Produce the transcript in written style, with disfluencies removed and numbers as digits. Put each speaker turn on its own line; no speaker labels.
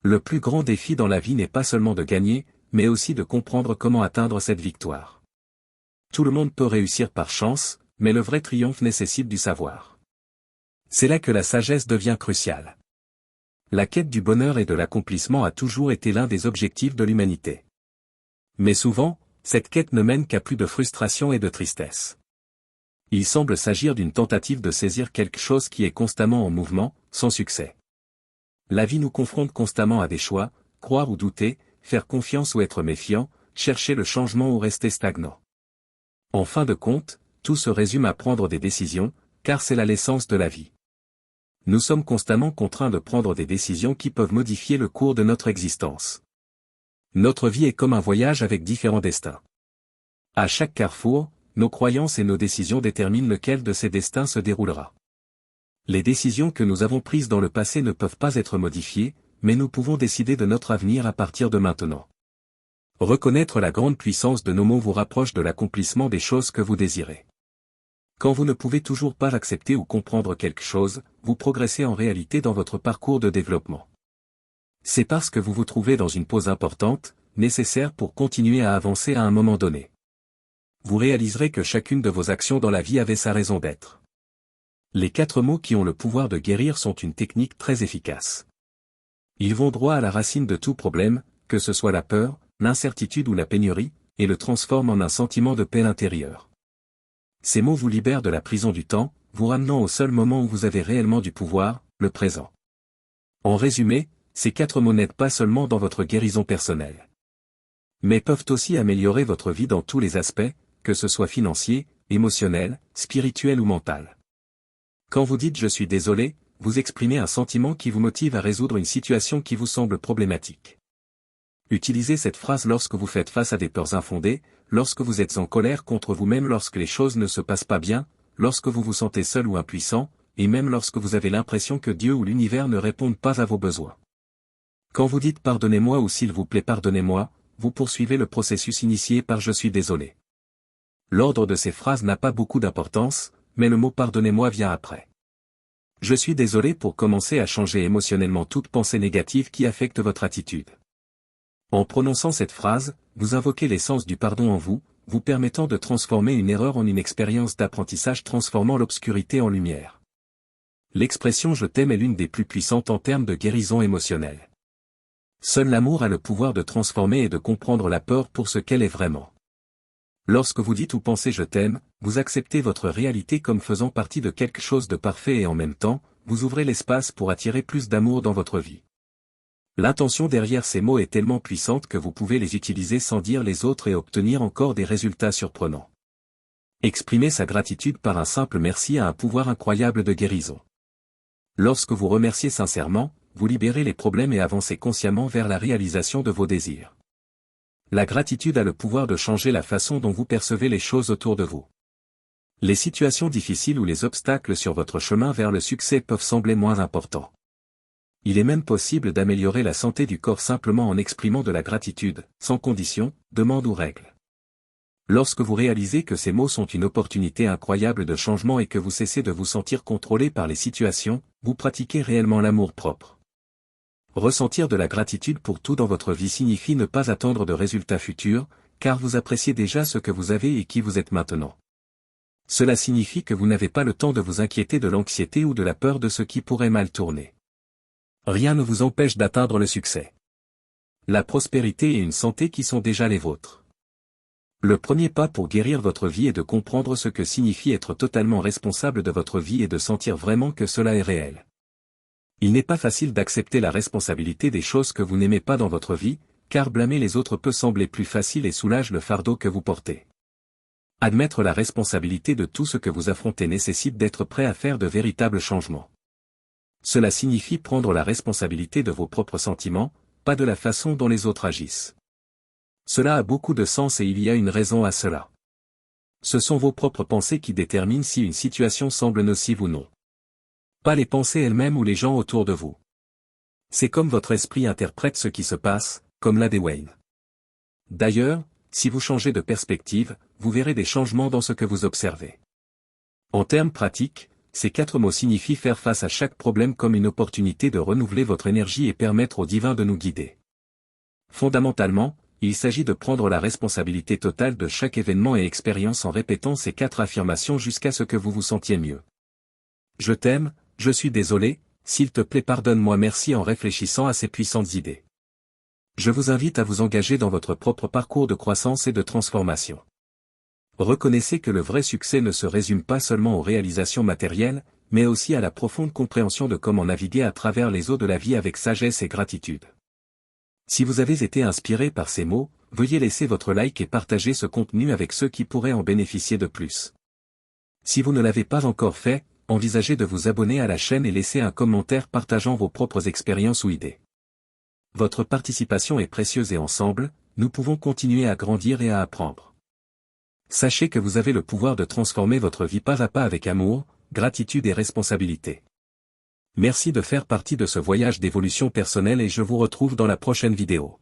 Le plus grand défi dans la vie n'est pas seulement de gagner, mais aussi de comprendre comment atteindre cette victoire. Tout le monde peut réussir par chance, mais le vrai triomphe nécessite du savoir. C'est là que la sagesse devient cruciale. La quête du bonheur et de l'accomplissement a toujours été l'un des objectifs de l'humanité. Mais souvent, cette quête ne mène qu'à plus de frustration et de tristesse. Il semble s'agir d'une tentative de saisir quelque chose qui est constamment en mouvement, sans succès. La vie nous confronte constamment à des choix, croire ou douter, faire confiance ou être méfiant, chercher le changement ou rester stagnant. En fin de compte, tout se résume à prendre des décisions, car c'est là l'essence de la vie. Nous sommes constamment contraints de prendre des décisions qui peuvent modifier le cours de notre existence. Notre vie est comme un voyage avec différents destins. À chaque carrefour, nos croyances et nos décisions déterminent lequel de ces destins se déroulera. Les décisions que nous avons prises dans le passé ne peuvent pas être modifiées, mais nous pouvons décider de notre avenir à partir de maintenant. Reconnaître la grande puissance de nos mots vous rapproche de l'accomplissement des choses que vous désirez. Quand vous ne pouvez toujours pas accepter ou comprendre quelque chose, vous progressez en réalité dans votre parcours de développement. C'est parce que vous vous trouvez dans une pause importante, nécessaire pour continuer à avancer à un moment donné. Vous réaliserez que chacune de vos actions dans la vie avait sa raison d'être. Les 4 mots qui ont le pouvoir de guérir sont une technique très efficace. Ils vont droit à la racine de tout problème, que ce soit la peur, l'incertitude ou la pénurie, et le transforment en un sentiment de paix intérieure. Ces mots vous libèrent de la prison du temps, vous ramenant au seul moment où vous avez réellement du pouvoir, le présent. En résumé, ces 4 mots n'aident pas seulement dans votre guérison personnelle, mais peuvent aussi améliorer votre vie dans tous les aspects, que ce soit financier, émotionnel, spirituel ou mental. Quand vous dites « je suis désolé », vous exprimez un sentiment qui vous motive à résoudre une situation qui vous semble problématique. Utilisez cette phrase lorsque vous faites face à des peurs infondées, lorsque vous êtes en colère contre vous-même, lorsque les choses ne se passent pas bien, lorsque vous vous sentez seul ou impuissant, et même lorsque vous avez l'impression que Dieu ou l'univers ne répondent pas à vos besoins. Quand vous dites « pardonnez-moi » ou « s'il vous plaît pardonnez-moi », vous poursuivez le processus initié par « je suis désolé ». L'ordre de ces phrases n'a pas beaucoup d'importance, mais le mot « pardonnez-moi » vient après. Je suis désolé pour commencer à changer émotionnellement toute pensée négative qui affecte votre attitude. En prononçant cette phrase, vous invoquez l'essence du pardon en vous, vous permettant de transformer une erreur en une expérience d'apprentissage transformant l'obscurité en lumière. L'expression « je t'aime » est l'une des plus puissantes en termes de guérison émotionnelle. Seul l'amour a le pouvoir de transformer et de comprendre la peur pour ce qu'elle est vraiment. Lorsque vous dites ou pensez « je t'aime », vous acceptez votre réalité comme faisant partie de quelque chose de parfait et en même temps, vous ouvrez l'espace pour attirer plus d'amour dans votre vie. L'intention derrière ces mots est tellement puissante que vous pouvez les utiliser sans dire les autres et obtenir encore des résultats surprenants. Exprimer sa gratitude par un simple merci a un pouvoir incroyable de guérison. Lorsque vous remerciez sincèrement, vous libérez les problèmes et avancez consciemment vers la réalisation de vos désirs. La gratitude a le pouvoir de changer la façon dont vous percevez les choses autour de vous. Les situations difficiles ou les obstacles sur votre chemin vers le succès peuvent sembler moins importants. Il est même possible d'améliorer la santé du corps simplement en exprimant de la gratitude, sans condition, demande ou règle. Lorsque vous réalisez que ces mots sont une opportunité incroyable de changement et que vous cessez de vous sentir contrôlé par les situations, vous pratiquez réellement l'amour-propre. Ressentir de la gratitude pour tout dans votre vie signifie ne pas attendre de résultats futurs, car vous appréciez déjà ce que vous avez et qui vous êtes maintenant. Cela signifie que vous n'avez pas le temps de vous inquiéter de l'anxiété ou de la peur de ce qui pourrait mal tourner. Rien ne vous empêche d'atteindre le succès. La prospérité et une santé qui sont déjà les vôtres. Le premier pas pour guérir votre vie est de comprendre ce que signifie être totalement responsable de votre vie et de sentir vraiment que cela est réel. Il n'est pas facile d'accepter la responsabilité des choses que vous n'aimez pas dans votre vie, car blâmer les autres peut sembler plus facile et soulage le fardeau que vous portez. Admettre la responsabilité de tout ce que vous affrontez nécessite d'être prêt à faire de véritables changements. Cela signifie prendre la responsabilité de vos propres sentiments, pas de la façon dont les autres agissent. Cela a beaucoup de sens et il y a une raison à cela. Ce sont vos propres pensées qui déterminent si une situation semble nocive ou non. Pas les pensées elles-mêmes ou les gens autour de vous. C'est comme votre esprit interprète ce qui se passe, comme l'a dit Wayne. D'ailleurs, si vous changez de perspective, vous verrez des changements dans ce que vous observez. En termes pratiques, ces 4 mots signifient faire face à chaque problème comme une opportunité de renouveler votre énergie et permettre au divin de nous guider. Fondamentalement, il s'agit de prendre la responsabilité totale de chaque événement et expérience en répétant ces 4 affirmations jusqu'à ce que vous vous sentiez mieux. Je t'aime, je suis désolé, s'il te plaît pardonne-moi merci en réfléchissant à ces puissantes idées. Je vous invite à vous engager dans votre propre parcours de croissance et de transformation. Reconnaissez que le vrai succès ne se résume pas seulement aux réalisations matérielles, mais aussi à la profonde compréhension de comment naviguer à travers les eaux de la vie avec sagesse et gratitude. Si vous avez été inspiré par ces mots, veuillez laisser votre like et partager ce contenu avec ceux qui pourraient en bénéficier de plus. Si vous ne l'avez pas encore fait, envisagez de vous abonner à la chaîne et laisser un commentaire partageant vos propres expériences ou idées. Votre participation est précieuse et ensemble, nous pouvons continuer à grandir et à apprendre. Sachez que vous avez le pouvoir de transformer votre vie pas à pas avec amour, gratitude et responsabilité. Merci de faire partie de ce voyage d'évolution personnelle et je vous retrouve dans la prochaine vidéo.